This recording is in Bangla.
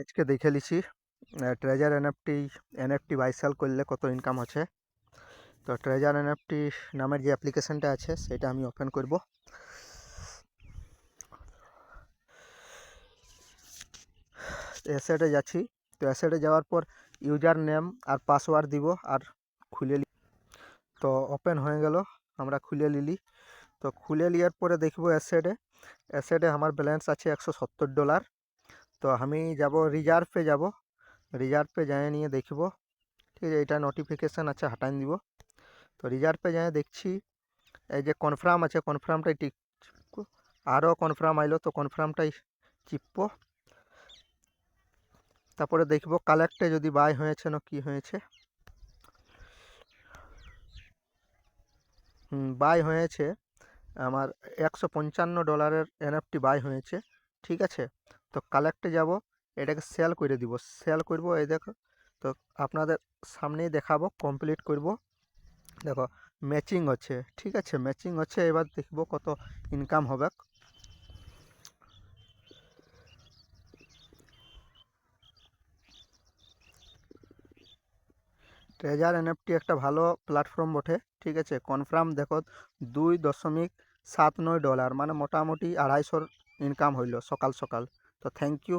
আজকে দেখে লিছি ট্রেজার এনএফটি বাই সেল করলে কত ইনকাম আছে। তো ট্রেজার এনএফটি নামের যে অ্যাপ্লিকেশনটা আছে সেটা আমি ওপেন করব। অ্যাসেটে যাচ্ছি। তো অ্যাসেটে যাওয়ার পর ইউজার নেম আর পাসওয়ার্ড দিব আর খুলে তো ওপেন হয়ে গেল, আমরা খুলে নিলি। তো খুলে নেওয়ার পরে দেখব অ্যাসেটে আমার ব্যালেন্স আছে $170। তো আমি যাব রিজার্ভে, রিজার্ভে যাই নিয়ে দেখব। ঠিক আছে, এটা নোটিফিকেশান আছে, হাটান দিব। তো রিজার্ভে যাই দেখছি এই যে কনফার্ম আছে, কনফার্মটাই টিপ। আরও কনফার্ম আইলো, তো কনফার্মটাই চিপব। তারপরে দেখব কালেক্টে যদি বাই হয়েছে না কি হয়েছে। বাই হয়েছে, আমার $155 এনএফটি বাই হয়েছে। ঠিক আছে, তো কালেক্টে যাব, এটাকে সেল করে দিব, সেল করব। এই দেখো, তো আপনাদের সামনেই দেখাবো, কমপ্লিট করব। দেখো ম্যাচিং হচ্ছে, ঠিক আছে, ম্যাচিং হচ্ছে। এবার দেখব কত ইনকাম হবে। ট্রেজার এনএফটি একটা ভালো প্ল্যাটফর্ম বটে। ঠিক আছে, কনফার্ম দেখো $2.79, মানে মোটামুটি 250 ইনকাম হইল সকাল সকাল। তো থ্যাংক ইউ।